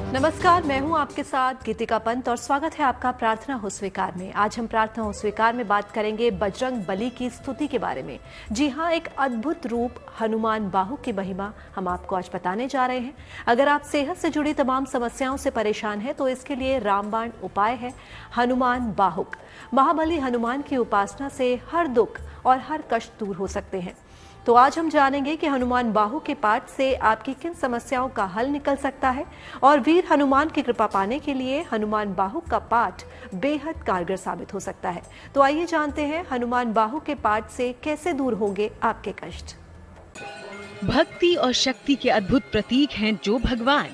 नमस्कार, मैं हूं आपके साथ गीतिका पंत और स्वागत है आपका प्रार्थना हो स्वीकार में। आज हम प्रार्थना हो स्वीकार में बात करेंगे बजरंग बली की स्तुति के बारे में। जी हां, एक अद्भुत रूप हनुमान बाहु की महिमा हम आपको आज बताने जा रहे हैं। अगर आप सेहत से जुड़ी तमाम समस्याओं से परेशान हैं तो इसके लिए रामबाण उपाय है हनुमान बाहुक। महाबली हनुमान की उपासना से हर दुख और हर कष्ट दूर हो सकते हैं। तो आज हम जानेंगे कि हनुमान बाहु के पाठ से आपकी किन समस्याओं का हल निकल सकता है और वीर हनुमान की कृपा पाने के लिए हनुमान बाहु का पाठ बेहद कारगर साबित हो सकता है। तो आइए जानते हैं हनुमान बाहु के पाठ से कैसे दूर होंगे आपके कष्ट। भक्ति और शक्ति के अद्भुत प्रतीक हैं जो भगवान,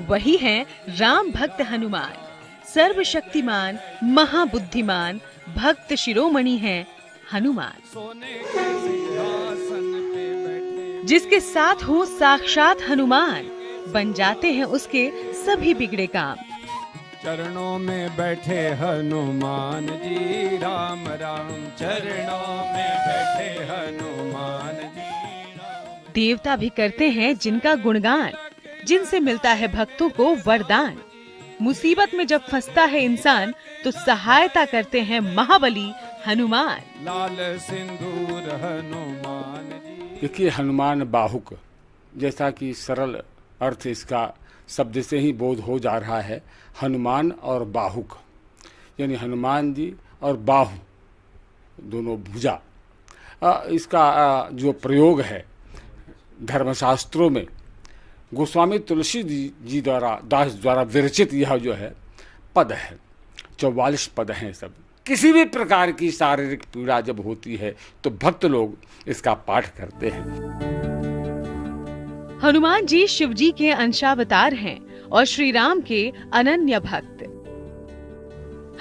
वही हैं राम भक्त हनुमान। सर्वशक्तिमान, महाबुद्धिमान, भक्त शिरोमणि हैं हनुमान। जिसके साथ हो साक्षात हनुमान, बन जाते हैं उसके सभी बिगड़े काम। चरणों में बैठे हनुमान जी, राम राम चरणों में बैठे हनुमान जी। देवता भी करते हैं जिनका गुणगान, जिनसे मिलता है भक्तों को वरदान। मुसीबत में जब फंसता है इंसान तो सहायता करते हैं महाबली हनुमान। लाल सिंदूर हनुमान जी। देखिए, हनुमान बाहुक, जैसा कि सरल अर्थ इसका शब्द से ही बोध हो जा रहा है। हनुमान और बाहुक यानी हनुमान जी और बाहु, दोनों भुजा। इसका जो प्रयोग है धर्मशास्त्रों में गोस्वामी तुलसी जी द्वारा दास द्वारा विरचित यह जो है पद है, 44 पद हैं सब। किसी भी प्रकार की शारीरिक पीड़ा जब होती है तो भक्त लोग इसका पाठ करते हैं। हनुमान जी शिव जी के अंशावतार हैं और श्री राम के अनन्य भक्त।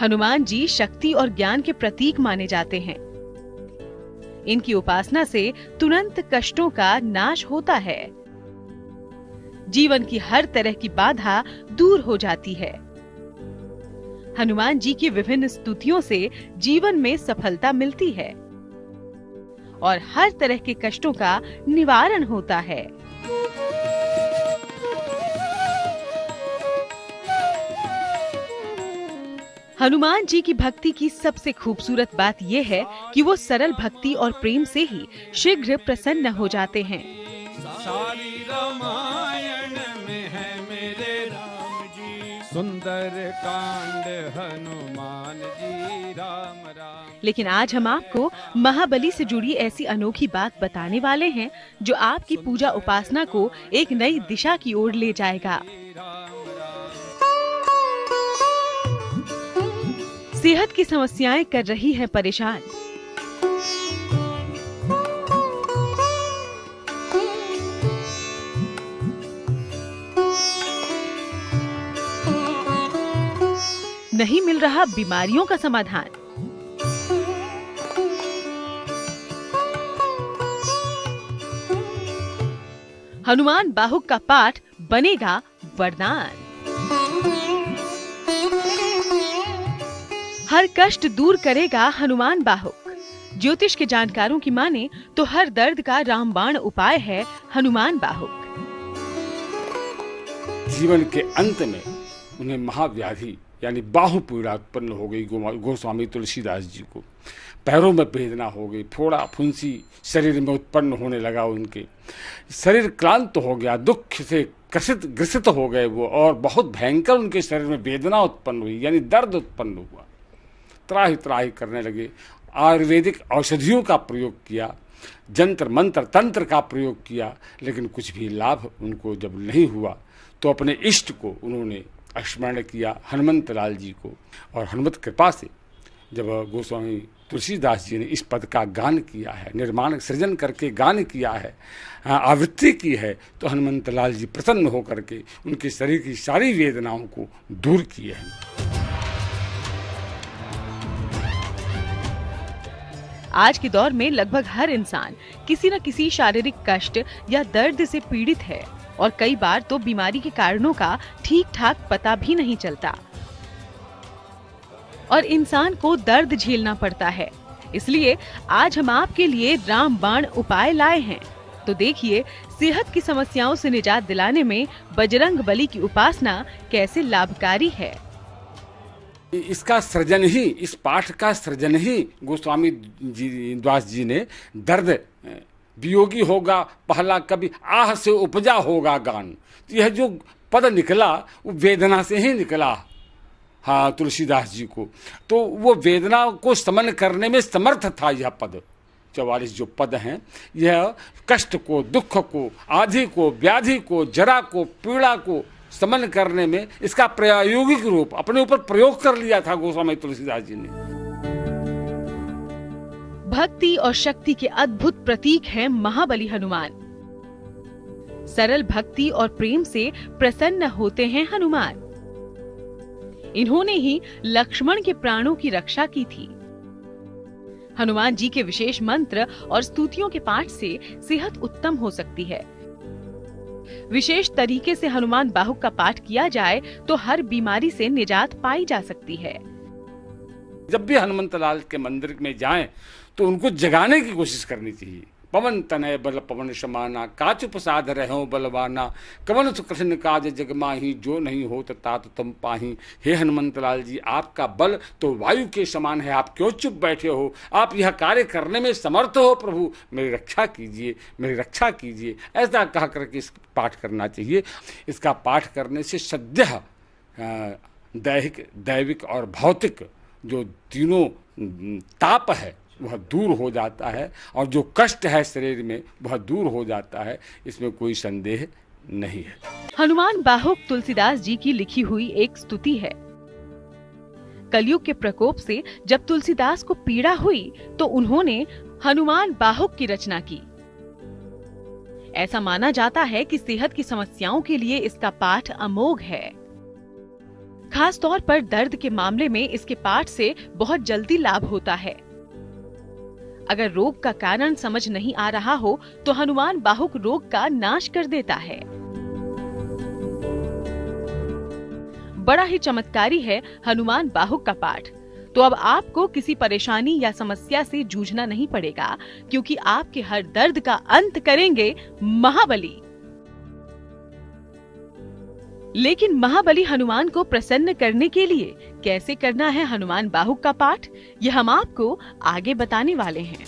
हनुमान जी शक्ति और ज्ञान के प्रतीक माने जाते हैं। इनकी उपासना से तुरंत कष्टों का नाश होता है। जीवन की हर तरह की बाधा दूर हो जाती है। हनुमान जी की विभिन्न स्तुतियों से जीवन में सफलता मिलती है और हर तरह के कष्टों का निवारण होता है। हनुमान जी की भक्ति की सबसे खूबसूरत बात यह है कि वो सरल भक्ति और प्रेम से ही शीघ्र प्रसन्न हो जाते हैं। सारी रामायण में है मेरे राम जी, सुंदर कांड हनुमान जी, राम राम। लेकिन आज हम आपको महाबली से जुड़ी ऐसी अनोखी बात बताने वाले हैं जो आपकी पूजा उपासना को एक नई दिशा की ओर ले जाएगा। सेहत की समस्याएं कर रही हैं परेशान। नहीं मिल रहा बीमारियों का समाधान। हनुमान बाहुक का पाठ बनेगा वरदान। हर कष्ट दूर करेगा हनुमान बाहुक। ज्योतिष के जानकारों की माने तो हर दर्द का रामबाण उपाय है हनुमान बाहुक। जीवन के अंत में उन्हें महाव्याधि यानी बाहु पीड़ा उत्पन्न हो गई गोस्वामी तुलसीदास जी को। पैरों में वेदना हो गई, फोड़ा फुंसी शरीर में उत्पन्न होने लगा, उनके शरीर क्लांत हो गया, दुख से ग्रसित हो गए वो, और बहुत भयंकर उनके शरीर में वेदना उत्पन्न हुई यानी दर्द उत्पन्न हुआ। त्राहि त्राहि करने लगे। आयुर्वेदिक औषधियों का प्रयोग किया, जंत्र मंत्र तंत्र का प्रयोग किया, लेकिन कुछ भी लाभ उनको जब नहीं हुआ तो अपने इष्ट को उन्होंने स्मरण किया, हनुमंत लाल जी को। और हनुमत कृपा से जब गोस्वामी तुलसीदास जी ने इस पद का गान किया है, निर्माण सृजन करके गान किया है, आवृत्ति की है, तो हनुमंत लाल जी प्रसन्न होकर के उनके शरीर की सारी वेदनाओं को दूर किए हैं। आज के दौर में लगभग हर इंसान किसी न किसी शारीरिक कष्ट या दर्द से पीड़ित है और कई बार तो बीमारी के कारणों का ठीक ठाक पता भी नहीं चलता और इंसान को दर्द झेलना पड़ता है। इसलिए आज हम आपके लिए रामबाण उपाय लाए हैं। तो देखिए सेहत की समस्याओं से निजात दिलाने में बजरंग बली की उपासना कैसे लाभकारी है। इसका सृजन ही, इस पाठ का सृजन ही गोस्वामी जी दास जी ने दर्द वियोगी होगा पहला कभी आह से उपजा होगा गान, तो यह जो पद निकला वो वेदना से ही निकला। हाँ, तुलसीदास जी को तो वो वेदना को समन करने में समर्थ था। यह पद 44 जो पद हैं, यह कष्ट को, दुख को, आधि को, व्याधि को, जरा को, पीड़ा को समन करने में इसका प्रायोगिक रूप अपने ऊपर प्रयोग कर लिया था गोस्वामी तुलसीदास जी ने। भक्ति और शक्ति के अद्भुत प्रतीक हैं महाबली हनुमान। सरल भक्ति और प्रेम से प्रसन्न होते हैं हनुमान। इन्होंने ही लक्ष्मण के प्राणों की रक्षा की थी। हनुमान जी के विशेष मंत्र और स्तुतियों के पाठ से सेहत उत्तम हो सकती है। विशेष तरीके से हनुमान बाहुक का पाठ किया जाए तो हर बीमारी से निजात पाई जा सकती है। जब भी हनुमंत लाल के मंदिर में जाएं तो उनको जगाने की कोशिश करनी चाहिए। पवन तनय बल पवन समाना, काचु प्रसाद रहो बलवाना, कवन सुकृष्ण काज जगमाही, जो नहीं हो तात तुम पाही। हे हनुमंत लाल जी, आपका बल तो वायु के समान है, आप क्यों चुप बैठे हो? आप यह कार्य करने में समर्थ हो, प्रभु मेरी रक्षा कीजिए, मेरी रक्षा कीजिए। ऐसा कह करके इस पाठ करना चाहिए। इसका पाठ करने से सद्यः दैहिक, दैविक और भौतिक जो तीनों ताप है वह दूर हो जाता है, और जो कष्ट है शरीर में वह दूर हो जाता है, इसमें कोई संदेह नहीं है। हनुमान बाहुक तुलसीदास जी की लिखी हुई एक स्तुति है। कलयुग के प्रकोप से जब तुलसीदास को पीड़ा हुई तो उन्होंने हनुमान बाहुक की रचना की। ऐसा माना जाता है कि सेहत की समस्याओं के लिए इसका पाठ अमोघ है। खास तौर पर दर्द के मामले में इसके पाठ से बहुत जल्दी लाभ होता है। अगर रोग का कारण समझ नहीं आ रहा हो तो हनुमान बाहुक रोग का नाश कर देता है। बड़ा ही चमत्कारी है हनुमान बाहुक का पाठ। तो अब आपको किसी परेशानी या समस्या से जूझना नहीं पड़ेगा, क्योंकि आपके हर दर्द का अंत करेंगे महाबली। लेकिन महाबली हनुमान को प्रसन्न करने के लिए कैसे करना है हनुमान बाहुक का पाठ, ये हम आपको आगे बताने वाले हैं।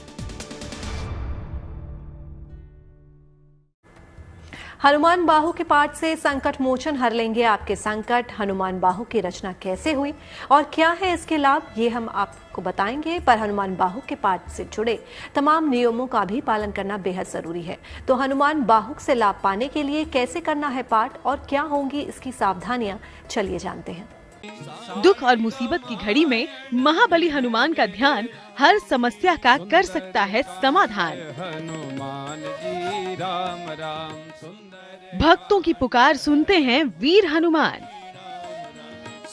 हनुमान बाहु के पाठ से संकट मोचन हर लेंगे आपके संकट। हनुमान बाहु की रचना कैसे हुई और क्या है इसके लाभ, ये हम आपको बताएंगे। पर हनुमान बाहु के पाठ से जुड़े तमाम नियमों का भी पालन करना बेहद जरूरी है। तो हनुमान बाहुक से लाभ पाने के लिए कैसे करना है पाठ और क्या होंगी इसकी सावधानियां, चलिए जानते हैं। दुख और मुसीबत की घड़ी में महाबली हनुमान का ध्यान हर समस्या का कर सकता है समाधान। हनुमान जी राम राम सुंदर, भक्तों की पुकार सुनते हैं वीर हनुमान।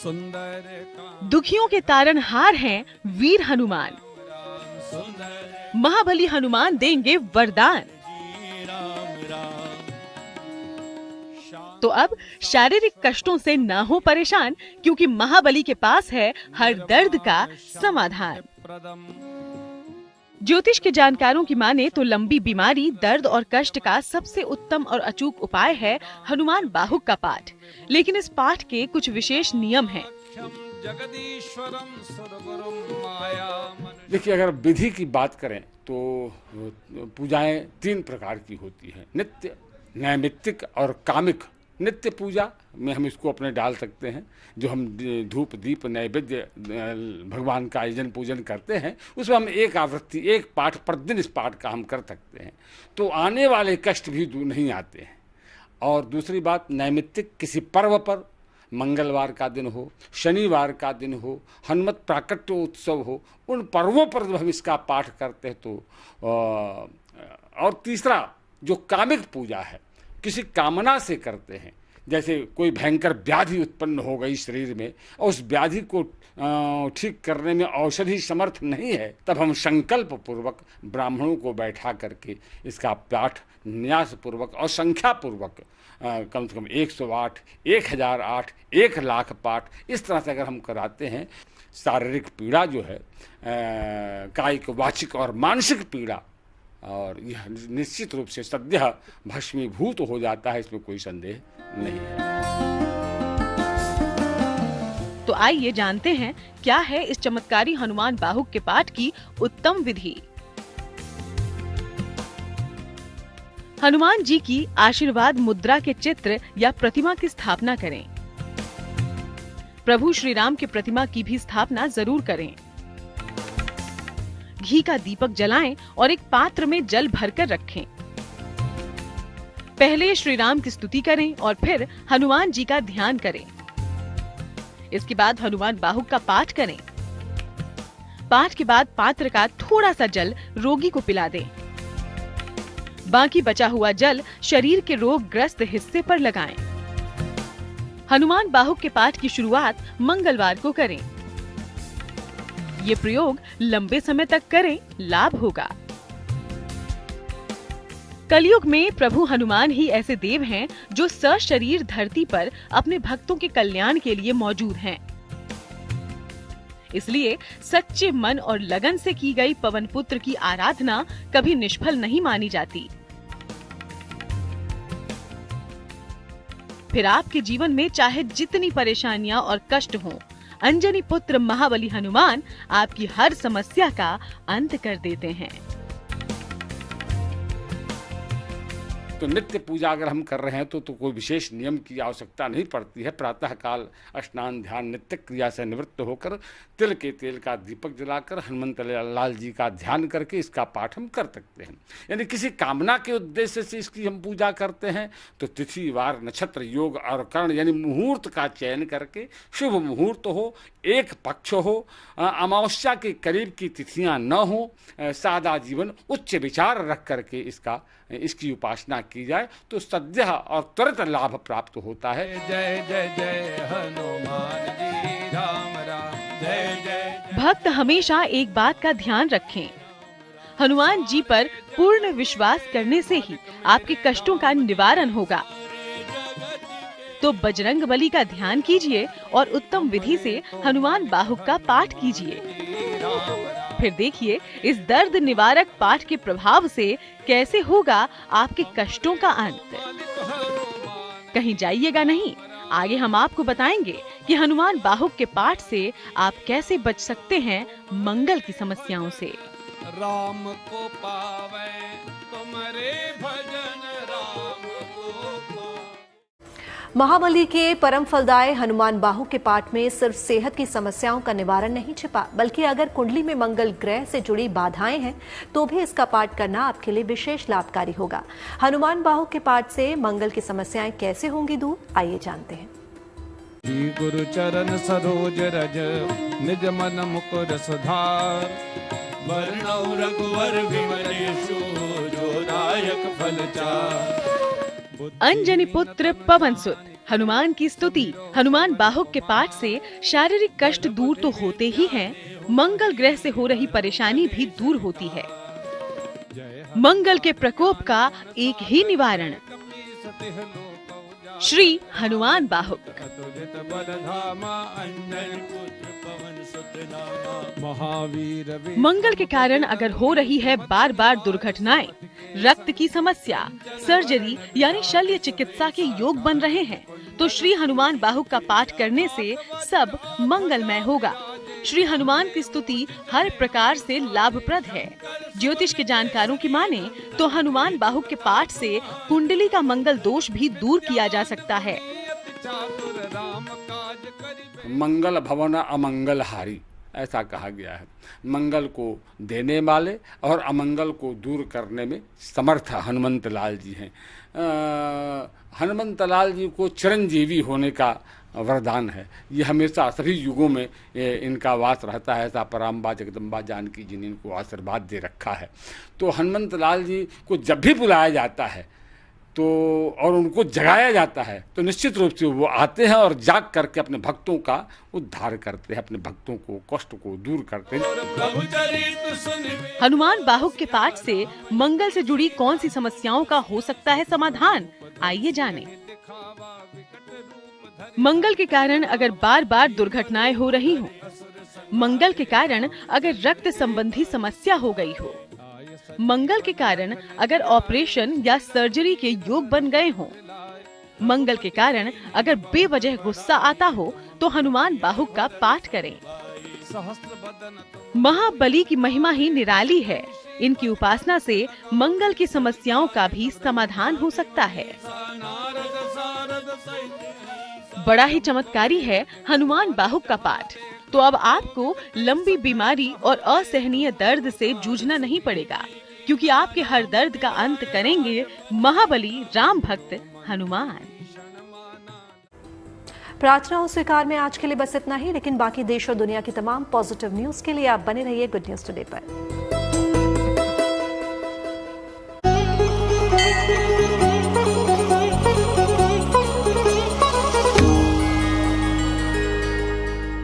सुंदर दुखियों के तारनहार हैं वीर हनुमान। महाबली हनुमान देंगे वरदान। तो अब शारीरिक कष्टों से ना हो परेशान, क्योंकि महाबली के पास है हर दर्द का समाधान। ज्योतिष के जानकारों की माने तो लंबी बीमारी, दर्द और कष्ट का सबसे उत्तम और अचूक उपाय है हनुमान बाहुक का पाठ। लेकिन इस पाठ के कुछ विशेष नियम हैं। देखिए, अगर विधि की बात करें तो पूजाएं 3 प्रकार की होती हैं, नित्य, नैमित्तिक और कामिक। नित्य पूजा में हम इसको अपने डाल सकते हैं, जो हम धूप दीप नैवेद्य भगवान का आयोजन पूजन करते हैं, उसमें हम एक आवृत्ति, एक पाठ प्रतिदिन इस पाठ का हम कर सकते हैं, तो आने वाले कष्ट भी दूर नहीं आते हैं। और दूसरी बात, नैमित्तिक, किसी पर्व पर, मंगलवार का दिन हो, शनिवार का दिन हो, हनुमत प्राकट्य उत्सव हो, उन पर्वों पर जब हम इसका पाठ करते हैं तो और तीसरा जो कामिक पूजा है, किसी कामना से करते हैं, जैसे कोई भयंकर व्याधि उत्पन्न हो गई शरीर में और उस व्याधि को ठीक करने में औषधि समर्थ नहीं है, तब हम संकल्प पूर्वक ब्राह्मणों को बैठा करके इसका पाठ न्यास पूर्वक और संख्या पूर्वक कम से कम 108, 1008, 1,00,000 पाठ, इस तरह से अगर हम कराते हैं, शारीरिक पीड़ा जो है, कायिक, वाचिक और मानसिक पीड़ा और यह निश्चित रूप से सद्यः भस्मीभूत हो जाता है, इसमें कोई संदेह नहीं है। तो आइए जानते हैं क्या है इस चमत्कारी हनुमान बाहुक के पाठ की उत्तम विधि। हनुमान जी की आशीर्वाद मुद्रा के चित्र या प्रतिमा की स्थापना करें। प्रभु श्री राम की प्रतिमा की भी स्थापना जरूर करें। घी का दीपक जलाएं और एक पात्र में जल भरकर रखें। पहले श्री राम की स्तुति करें और फिर हनुमान जी का ध्यान करें। इसके बाद हनुमान बाहुक का पाठ करें। पाठ के बाद पात्र का थोड़ा सा जल रोगी को पिला दें। बाकी बचा हुआ जल शरीर के रोगग्रस्त हिस्से पर लगाएं। हनुमान बाहुक के पाठ की शुरुआत मंगलवार को करें। ये प्रयोग लंबे समय तक करें, लाभ होगा। कलयुग में प्रभु हनुमान ही ऐसे देव हैं जो सशरीर धरती पर अपने भक्तों के कल्याण के लिए मौजूद हैं। इसलिए सच्चे मन और लगन से की गई पवन पुत्र की आराधना कभी निष्फल नहीं मानी जाती। फिर आपके जीवन में चाहे जितनी परेशानियां और कष्ट हों, अंजनी पुत्र महाबली हनुमान आपकी हर समस्या का अंत कर देते हैं। तो नित्य पूजा अगर हम कर रहे हैं तो कोई विशेष नियम की आवश्यकता नहीं पड़ती है। प्रातः काल स्नान ध्यान नित्य क्रिया से निवृत्त होकर तिल के तेल का दीपक जलाकर हनुमंत लाल जी का ध्यान करके इसका पाठ हम कर सकते हैं। यानी किसी कामना के उद्देश्य से इसकी हम पूजा करते हैं तो तिथि वार नक्षत्र योग और कर्ण यानी मुहूर्त का चयन करके शुभ मुहूर्त हो, एक पक्ष हो, अमावस्या के करीब की तिथियां न हो, सादा जीवन उच्च विचार रख करके इसकी उपासना की जाए तो सद्यः और तुरंत लाभ प्राप्त होता है। जय जय जय हनुमान जी राम राम जय जय। भक्त हमेशा एक बात का ध्यान रखें, हनुमान जी पर पूर्ण विश्वास करने से ही आपके कष्टों का निवारण होगा। तो बजरंग बली का ध्यान कीजिए और उत्तम विधि से हनुमान बाहुक का पाठ कीजिए। फिर देखिए इस दर्द निवारक पाठ के प्रभाव से कैसे होगा आपके कष्टों का अंत। कहीं जाइएगा नहीं, आगे हम आपको बताएंगे कि हनुमान बाहुक के पाठ से आप कैसे बच सकते हैं मंगल की समस्याओं से। राम को पावे तुम्हारे भजन राम को पावे। महाबली के परम फलदाय हनुमान बाहुक के पाठ में सिर्फ सेहत की समस्याओं का निवारण नहीं छिपा, बल्कि अगर कुंडली में मंगल ग्रह से जुड़ी बाधाएं हैं तो भी इसका पाठ करना आपके लिए विशेष लाभकारी होगा। हनुमान बाहुक के पाठ से मंगल की समस्याएं कैसे होंगी दूर, आइए जानते हैं। श्री गुरु चरण सरोज रज निज मन मुकुर सुधार, वर्णौ रघुवर विमलेशु जो दायक फल चार। अंजनी पुत्र पवन सुत हनुमान की स्तुति। हनुमान बाहुक के पाठ से शारीरिक कष्ट दूर तो होते ही हैं, मंगल ग्रह से हो रही परेशानी भी दूर होती है। मंगल के प्रकोप का एक ही निवारण, श्री हनुमान बाहुक। मंगल के कारण अगर हो रही है बार बार दुर्घटनाएं, रक्त की समस्या, सर्जरी यानी शल्य चिकित्सा के योग बन रहे हैं, तो श्री हनुमान बाहुक का पाठ करने से सब मंगलमय होगा। श्री हनुमान की स्तुति हर प्रकार से लाभप्रद है। ज्योतिष के जानकारों की माने तो हनुमान बाहुक के पाठ से कुंडली का मंगल दोष भी दूर किया जा सकता है। मंगल भवन अमंगल हारी, ऐसा कहा गया है। मंगल को देने वाले और अमंगल को दूर करने में समर्थ हनुमंत लाल जी हैं। हनुमंत लाल जी को चिरंजीवी होने का वरदान है। ये हमेशा सभी युगों में इनका वास रहता है। ऐसा पराम्बा जगदम्बा जानकी जी ने इनको आशीर्वाद दे रखा है। तो हनुमंत लाल जी को जब भी बुलाया जाता है तो और उनको जगाया जाता है तो निश्चित रूप से वो आते हैं और जाग करके अपने भक्तों का उद्धार करते हैं, अपने भक्तों को कष्ट को दूर करते हैं। हनुमान बाहुक के पाठ से मंगल से जुड़ी कौन सी समस्याओं का हो सकता है समाधान, आइए जानें। मंगल के कारण अगर बार बार दुर्घटनाएं हो रही हों, मंगल के कारण अगर रक्त संबंधी समस्या हो गई हो, मंगल के कारण अगर ऑपरेशन या सर्जरी के योग बन गए हों, मंगल के कारण अगर बेवजह गुस्सा आता हो तो हनुमान बाहुक का पाठ करें। महाबली की महिमा ही निराली है। इनकी उपासना से मंगल की समस्याओं का भी समाधान हो सकता है। बड़ा ही चमत्कारी है हनुमान बाहुक का पाठ। तो अब आपको लंबी बीमारी और असहनीय दर्द से जूझना नहीं पड़ेगा, क्योंकि आपके हर दर्द का अंत करेंगे महाबली राम भक्त हनुमान। प्रार्थना हो स्वीकार में आज के लिए बस इतना ही, लेकिन बाकी देश और दुनिया की तमाम पॉजिटिव न्यूज के लिए आप बने रहिए गुड न्यूज टुडे पर।